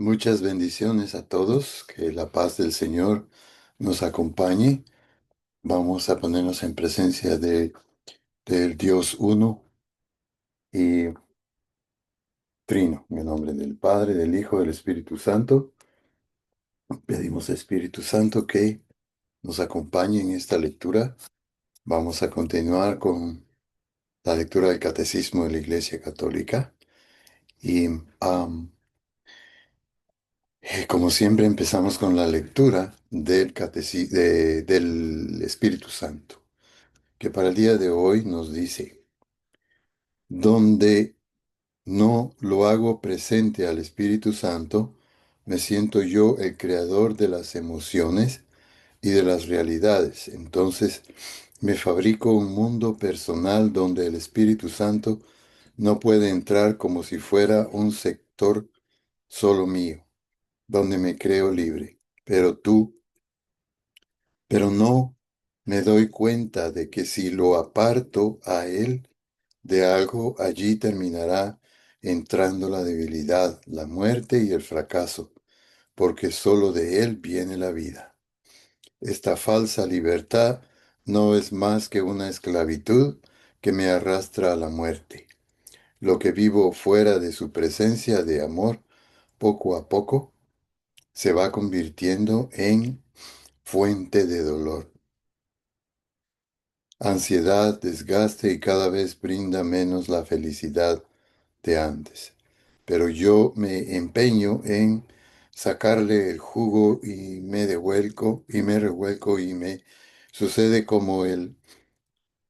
Muchas bendiciones a todos, que la paz del Señor nos acompañe. Vamos a ponernos en presencia del Dios uno y trino, en el nombre del Padre, del Hijo, del Espíritu Santo. Pedimos, Espíritu Santo, que nos acompañe en esta lectura. Vamos a continuar con la lectura del Catecismo de la Iglesia Católica y, como siempre, empezamos con la lectura del Espíritu Santo, que para el día de hoy nos dice: donde no lo hago presente al Espíritu Santo, me siento yo el creador de las emociones y de las realidades. Entonces me fabrico un mundo personal donde el Espíritu Santo no puede entrar, como si fuera un sector solo mío, donde me creo libre. Pero no me doy cuenta de que si lo aparto a él de algo, allí terminará entrando la debilidad, la muerte y el fracaso, porque sólo de él viene la vida. Esta falsa libertad no es más que una esclavitud que me arrastra a la muerte. Lo que vivo fuera de su presencia de amor, poco a poco, se va convirtiendo en fuente de dolor, ansiedad, desgaste, y cada vez brinda menos la felicidad de antes. Pero yo me empeño en sacarle el jugo y me revuelco y me sucede como el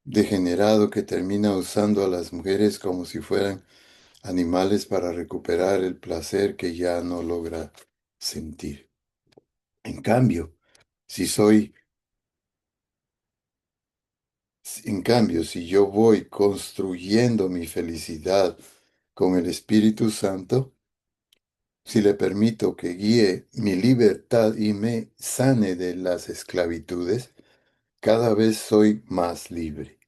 degenerado que termina usando a las mujeres como si fueran animales para recuperar el placer que ya no logra sentir. En cambio, si soy si yo voy construyendo mi felicidad con el Espíritu Santo, si le permito que guíe mi libertad y me sane de las esclavitudes, cada vez soy más libre.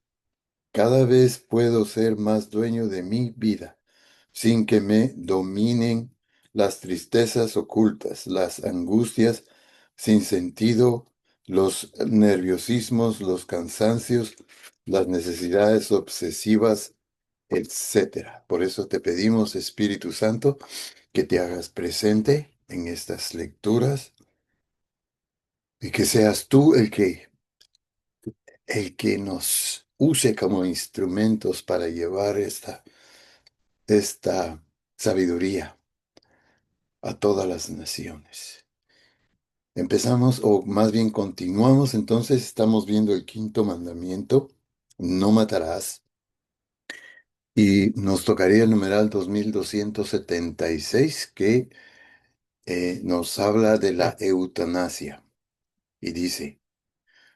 Cada vez puedo ser más dueño de mi vida, sin que me dominen las tristezas ocultas, las angustias sin sentido, los nerviosismos, los cansancios, las necesidades obsesivas, etcétera. Por eso te pedimos, Espíritu Santo, que te hagas presente en estas lecturas y que seas tú el que nos use como instrumentos para llevar esta sabiduría a todas las naciones. Empezamos, o más bien continuamos, entonces estamos viendo el quinto mandamiento: no matarás, y nos tocaría el numeral 2276, que nos habla de la eutanasia, y dice: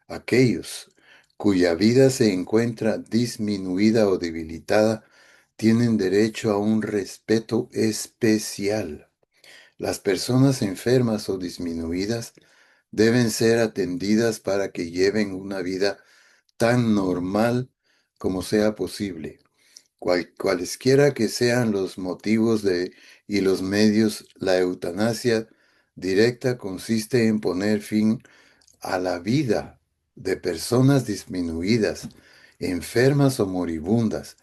aquellos cuya vida se encuentra disminuida o debilitada tienen derecho a un respeto especial. Las personas enfermas o disminuidas deben ser atendidas para que lleven una vida tan normal como sea posible. Cualesquiera que sean los motivos y los medios, la eutanasia directa consiste en poner fin a la vida de personas disminuidas, enfermas o moribundas.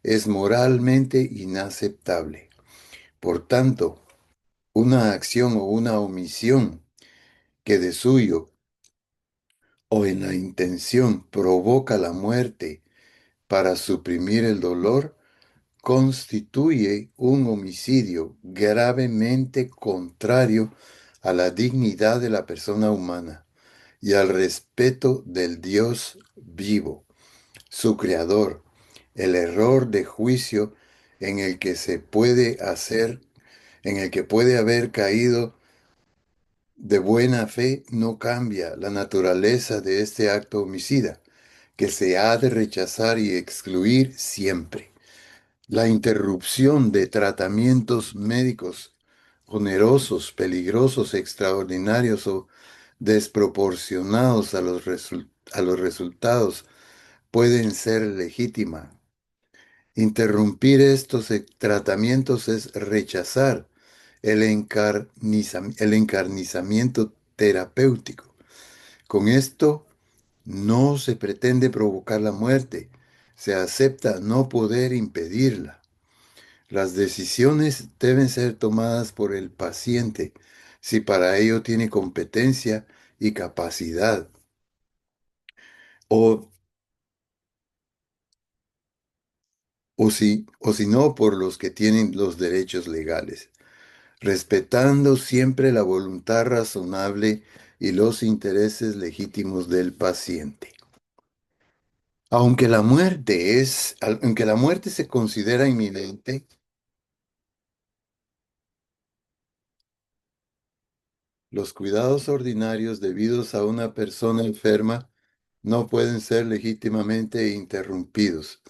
Es moralmente inaceptable. Por tanto, una acción o una omisión que de suyo o en la intención provoca la muerte para suprimir el dolor, constituye un homicidio gravemente contrario a la dignidad de la persona humana y al respeto del Dios vivo, su creador. El error de juicio en el que se puede hacer, en el que puede haber caído de buena fe, no cambia la naturaleza de este acto homicida, que se ha de rechazar y excluir siempre. La interrupción de tratamientos médicos onerosos, peligrosos, extraordinarios o desproporcionados a los resultados pueden ser legítima. Interrumpir estos tratamientos es rechazar el encarnizamiento terapéutico. Con esto no se pretende provocar la muerte, se acepta no poder impedirla. Las decisiones deben ser tomadas por el paciente, si para ello tiene competencia y capacidad, o, o si no por los que tienen los derechos legales, respetando siempre la voluntad razonable y los intereses legítimos del paciente. Aunque la muerte se considera inminente, los cuidados ordinarios debidos a una persona enferma no pueden ser legítimamente interrumpidos.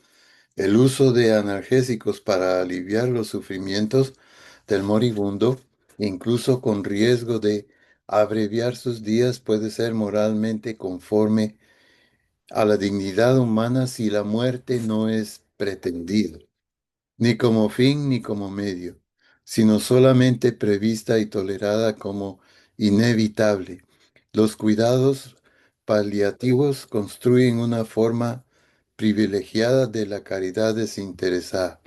El uso de analgésicos para aliviar los sufrimientos del moribundo, incluso con riesgo de abreviar sus días, puede ser moralmente conforme a la dignidad humana si la muerte no es pretendida, ni como fin ni como medio, sino solamente prevista y tolerada como inevitable. Los cuidados paliativos construyen una forma privilegiada de la caridad desinteresada.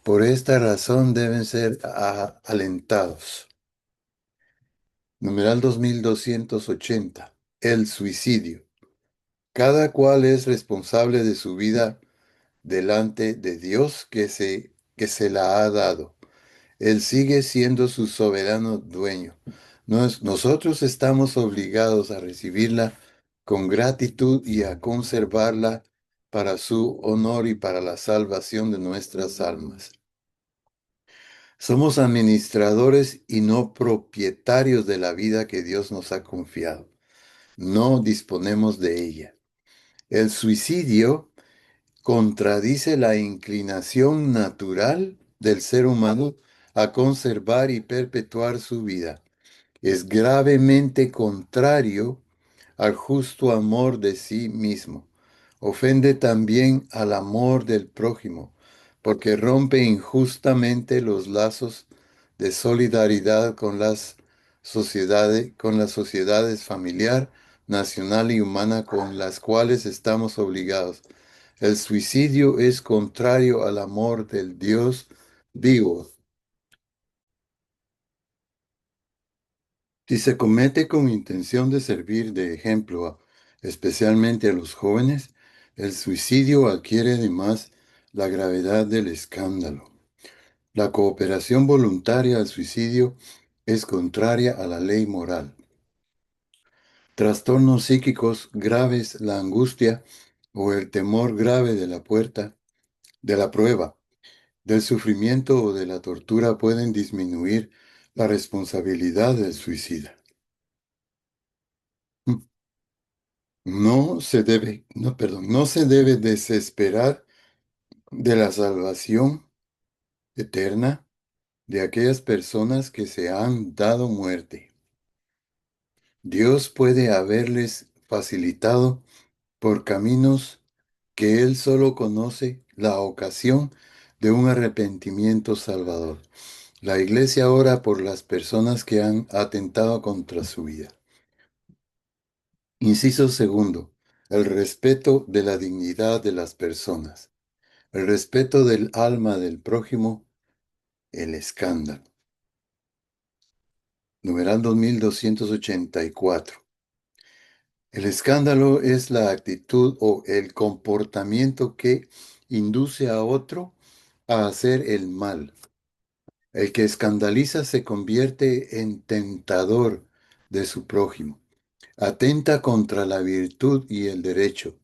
Por esta razón deben ser alentados. Numeral 2280. El suicidio. Cada cual es responsable de su vida delante de Dios que se la ha dado. Él sigue siendo su soberano dueño. Nosotros estamos obligados a recibirla con gratitud y a conservarla para su honor y para la salvación de nuestras almas. Somos administradores y no propietarios de la vida que Dios nos ha confiado. No disponemos de ella. El suicidio contradice la inclinación natural del ser humano a conservar y perpetuar su vida. Es gravemente contrario al justo amor de sí mismo. Ofende también al amor del prójimo, porque rompe injustamente los lazos de solidaridad con las sociedades familiar, nacional y humana con las cuales estamos obligados. El suicidio es contrario al amor del Dios vivo. Si se comete con intención de servir de ejemplo especialmente a los jóvenes, el suicidio adquiere además la gravedad del escándalo. La cooperación voluntaria al suicidio es contraria a la ley moral. Trastornos psíquicos graves, la angustia o el temor grave de la prueba, del sufrimiento o de la tortura pueden disminuir la responsabilidad del suicida. No se debe desesperar de la salvación eterna de aquellas personas que se han dado muerte. Dios puede haberles facilitado por caminos que Él solo conoce la ocasión de un arrepentimiento salvador. La Iglesia ora por las personas que han atentado contra su vida. Inciso segundo, el respeto de la dignidad de las personas. El respeto del alma del prójimo, el escándalo. Numeral 2284. El escándalo es la actitud o el comportamiento que induce a otro a hacer el mal. El que escandaliza se convierte en tentador de su prójimo. Atenta contra la virtud y el derecho.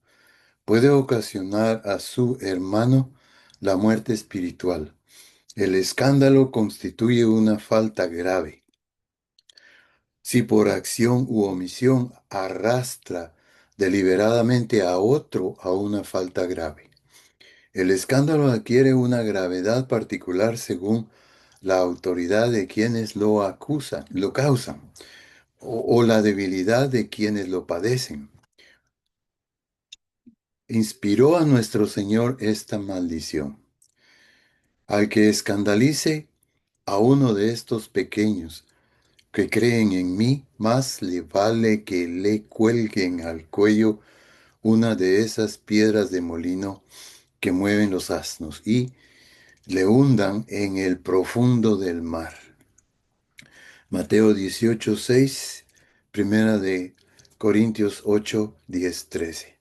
Puede ocasionar a su hermano la muerte espiritual. El escándalo constituye una falta grave. Si por acción u omisión arrastra deliberadamente a otro a una falta grave. El escándalo adquiere una gravedad particular según la autoridad de quienes lo acusan, lo causan, o la debilidad de quienes lo padecen. Inspiró a nuestro Señor esta maldición. Al que escandalice a uno de estos pequeños que creen en mí, más le vale que le cuelguen al cuello una de esas piedras de molino que mueven los asnos y le hundan en el profundo del mar. Mateo 18:6, Primera de Corintios 8:10-13.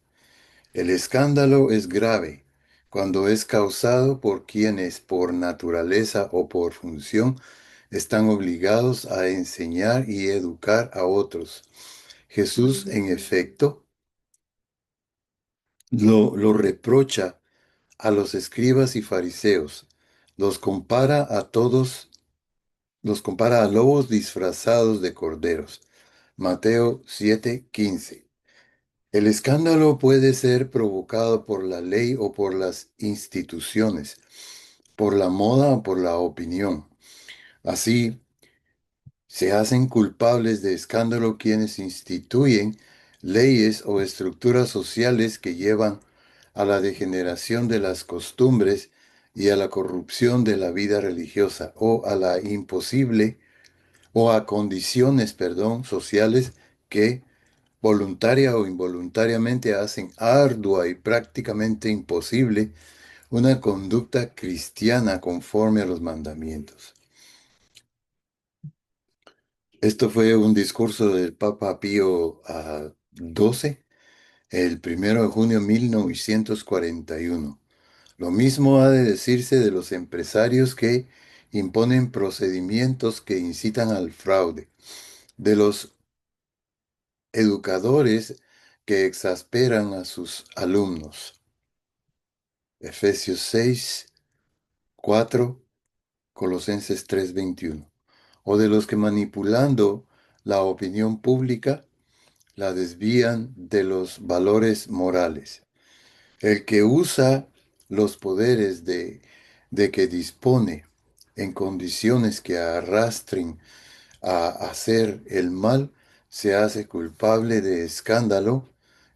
El escándalo es grave cuando es causado por quienes por naturaleza o por función están obligados a enseñar y educar a otros. Jesús, en efecto, lo reprocha a los escribas y fariseos, los compara a todos, los compara a lobos disfrazados de corderos. Mateo 7:15. El escándalo puede ser provocado por la ley o por las instituciones, por la moda o por la opinión. Así, se hacen culpables de escándalo quienes instituyen leyes o estructuras sociales que llevan a la degeneración de las costumbres y a la corrupción de la vida religiosa o a la imposible o a condiciones, perdón, sociales que voluntaria o involuntariamente hacen ardua y prácticamente imposible una conducta cristiana conforme a los mandamientos. Esto fue un discurso del Papa Pío XII el 1 de junio de 1941. Lo mismo ha de decirse de los empresarios que imponen procedimientos que incitan al fraude, de los educadores que exasperan a sus alumnos. Efesios 6:4, Colosenses 3:21. O de los que manipulando la opinión pública la desvían de los valores morales. El que usa los poderes de que dispone en condiciones que arrastren a hacer el mal, se hace culpable de escándalo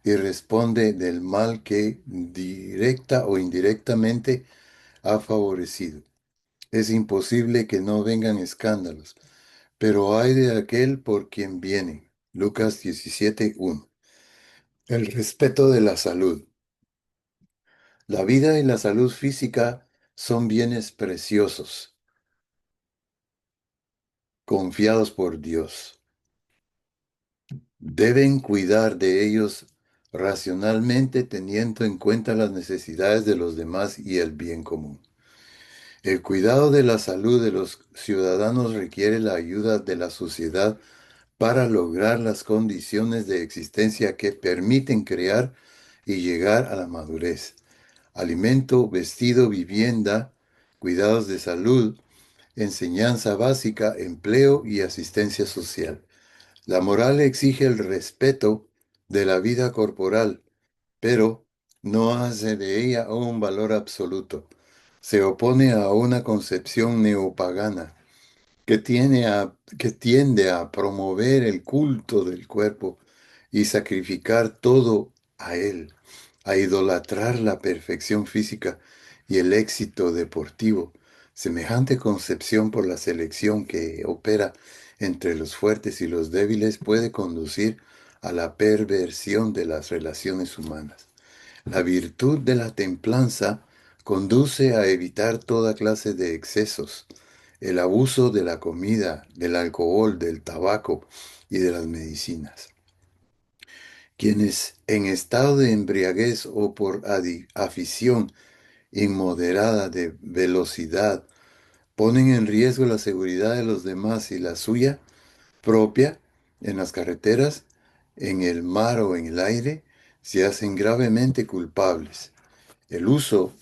y responde del mal que directa o indirectamente ha favorecido. Es imposible que no vengan escándalos, pero hay de aquel por quien vienen. Lucas 17:1. El respeto de la salud. La vida y la salud física son bienes preciosos, confiados por Dios. Deben cuidar de ellos racionalmente teniendo en cuenta las necesidades de los demás y el bien común. El cuidado de la salud de los ciudadanos requiere la ayuda de la sociedad para lograr las condiciones de existencia que permiten crear y llegar a la madurez. Alimento, vestido, vivienda, cuidados de salud, enseñanza básica, empleo y asistencia social. La moral exige el respeto de la vida corporal, pero no hace de ella un valor absoluto. Se opone a una concepción neopagana que tiende a promover el culto del cuerpo y sacrificar todo a él, a idolatrar la perfección física y el éxito deportivo. Semejante concepción por la selección que opera entre los fuertes y los débiles puede conducir a la perversión de las relaciones humanas. La virtud de la templanza conduce a evitar toda clase de excesos, el abuso de la comida, del alcohol, del tabaco y de las medicinas. Quienes en estado de embriaguez o por afición inmoderada de velocidad ponen en riesgo la seguridad de los demás y la suya propia en las carreteras, en el mar o en el aire, se hacen gravemente culpables. El uso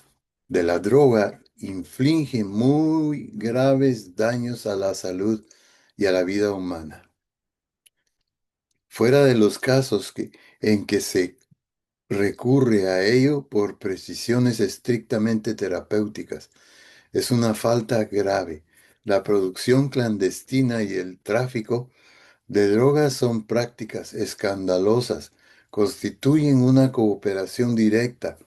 de la droga inflige muy graves daños a la salud y a la vida humana. Fuera de los casos en que se recurre a ello por precisiones estrictamente terapéuticas, es una falta grave. La producción clandestina y el tráfico de drogas son prácticas escandalosas, constituyen una cooperación directa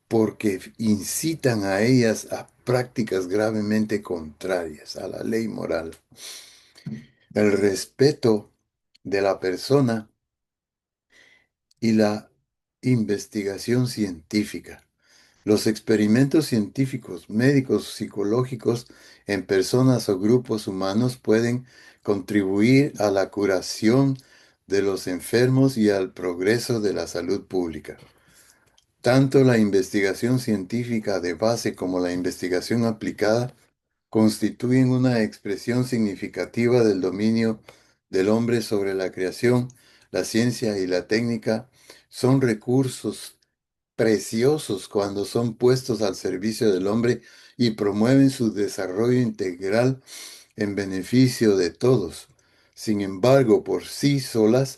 porque incitan a ellas a prácticas gravemente contrarias a la ley moral. El respeto de la persona y la investigación científica. Los experimentos científicos, médicos, psicológicos en personas o grupos humanos pueden contribuir a la curación de los enfermos y al progreso de la salud pública. Tanto la investigación científica de base como la investigación aplicada constituyen una expresión significativa del dominio del hombre sobre la creación. La ciencia y la técnica son recursos preciosos cuando son puestos al servicio del hombre y promueven su desarrollo integral en beneficio de todos. Sin embargo, por sí solas,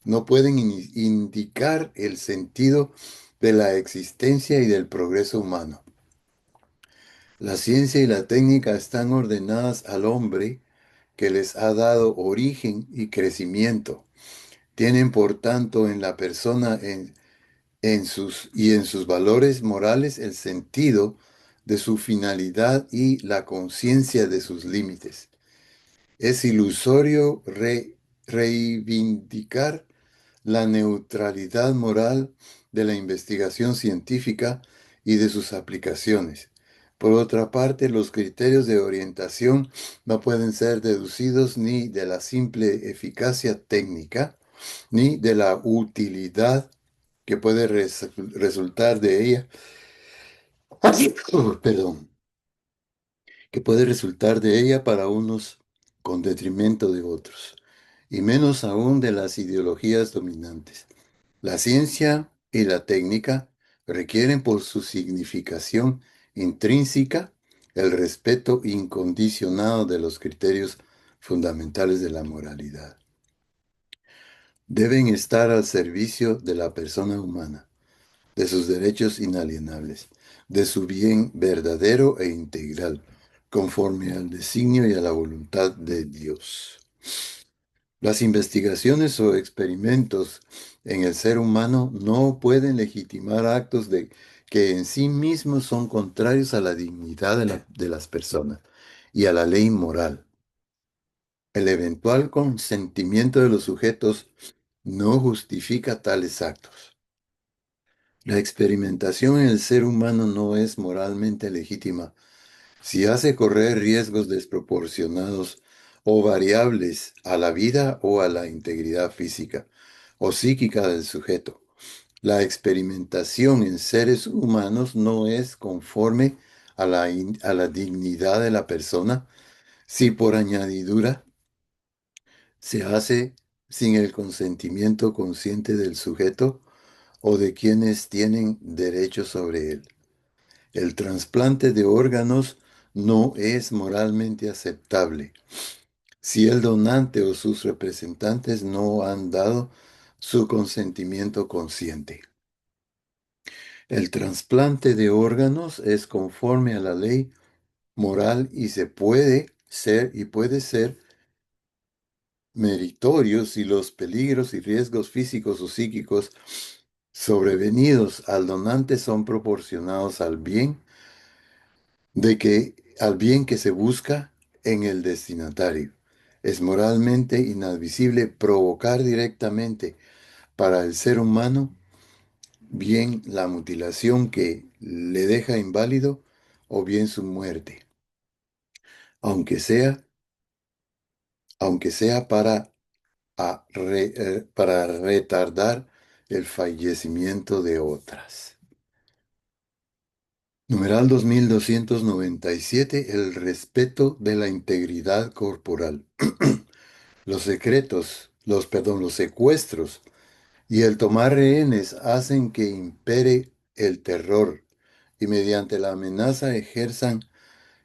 no pueden indicar el sentido de la existencia y del progreso humano. La ciencia y la técnica están ordenadas al hombre que les ha dado origen y crecimiento. Tienen, por tanto, en la persona en sus valores morales el sentido de su finalidad y la conciencia de sus límites. Es ilusorio reivindicar la neutralidad moral de la investigación científica y de sus aplicaciones. Por otra parte, los criterios de orientación no pueden ser deducidos ni de la simple eficacia técnica, ni de la utilidad que puede resultar de ella, perdón, que puede resultar de ella para unos con detrimento de otros, y menos aún de las ideologías dominantes. La ciencia y la técnica requieren por su significación intrínseca el respeto incondicionado de los criterios fundamentales de la moralidad. Deben estar al servicio de la persona humana, de sus derechos inalienables, de su bien verdadero e integral, conforme al designio y a la voluntad de Dios. Las investigaciones o experimentos en el ser humano no pueden legitimar actos que en sí mismos son contrarios a la dignidad de las personas y a la ley moral. El eventual consentimiento de los sujetos no justifica tales actos. La experimentación en el ser humano no es moralmente legítima si hace correr riesgos desproporcionados o variables a la vida o a la integridad física o psíquica del sujeto. La experimentación en seres humanos no es conforme a la dignidad de la persona si por añadidura se hace sin el consentimiento consciente del sujeto o de quienes tienen derecho sobre él. El trasplante de órganos no es moralmente aceptable si el donante o sus representantes no han dado su consentimiento consciente. El trasplante de órganos es conforme a la ley moral y puede ser meritorio si los peligros y riesgos físicos o psíquicos sobrevenidos al donante son proporcionados al bien que se busca en el destinatario. Es moralmente inadmisible provocar directamente para el ser humano bien la mutilación que le deja inválido o bien su muerte, aunque sea, aunque sea para retardar el fallecimiento de otras. Numeral 2297. El respeto de la integridad corporal. Los secuestros y el tomar rehenes hacen que impere el terror y mediante la amenaza ejerzan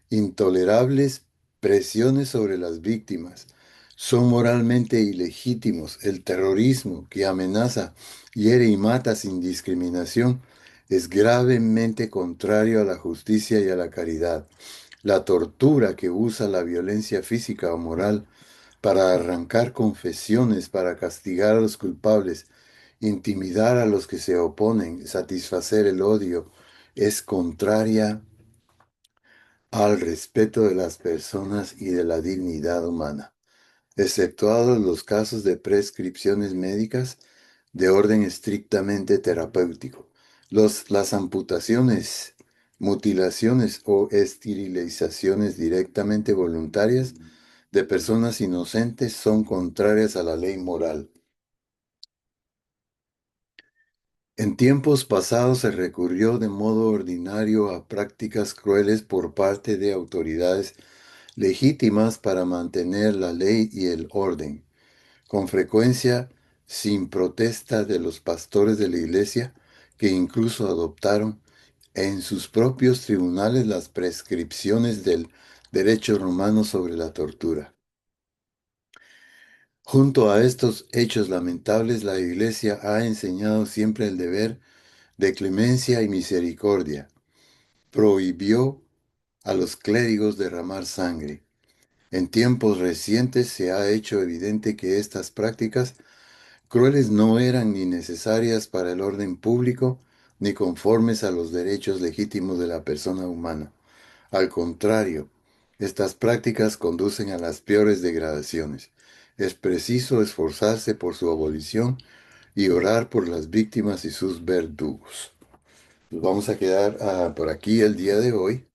intolerables presiones sobre las víctimas. Son moralmente ilegítimos. El terrorismo que amenaza, hiere y mata sin discriminación es gravemente contrario a la justicia y a la caridad. La tortura que usa la violencia física o moral para arrancar confesiones, para castigar a los culpables, intimidar a los que se oponen, satisfacer el odio es contraria al respeto de las personas y de la dignidad humana, exceptuados los casos de prescripciones médicas de orden estrictamente terapéutico. Las amputaciones, mutilaciones o esterilizaciones directamente voluntarias de personas inocentes son contrarias a la ley moral. En tiempos pasados se recurrió de modo ordinario a prácticas crueles por parte de autoridades legítimas para mantener la ley y el orden, con frecuencia sin protesta de los pastores de la Iglesia, que incluso adoptaron en sus propios tribunales las prescripciones del derecho romano sobre la tortura. Junto a estos hechos lamentables, la Iglesia ha enseñado siempre el deber de clemencia y misericordia. Prohibió a los clérigos derramar sangre. En tiempos recientes se ha hecho evidente que estas prácticas crueles no eran ni necesarias para el orden público ni conformes a los derechos legítimos de la persona humana. Al contrario, estas prácticas conducen a las peores degradaciones. Es preciso esforzarse por su abolición y orar por las víctimas y sus verdugos. Nos vamos a quedar por aquí el día de hoy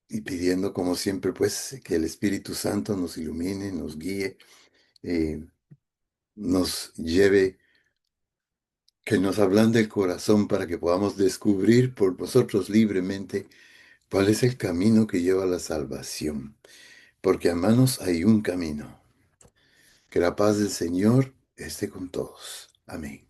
y pidiendo, como siempre, pues, que el Espíritu Santo nos ilumine, nos guíe, eh, nos lleve, que nos ablande el corazón para que podamos descubrir por nosotros libremente cuál es el camino que lleva a la salvación. Porque a manos hay un camino. Que la paz del Señor esté con todos. Amén.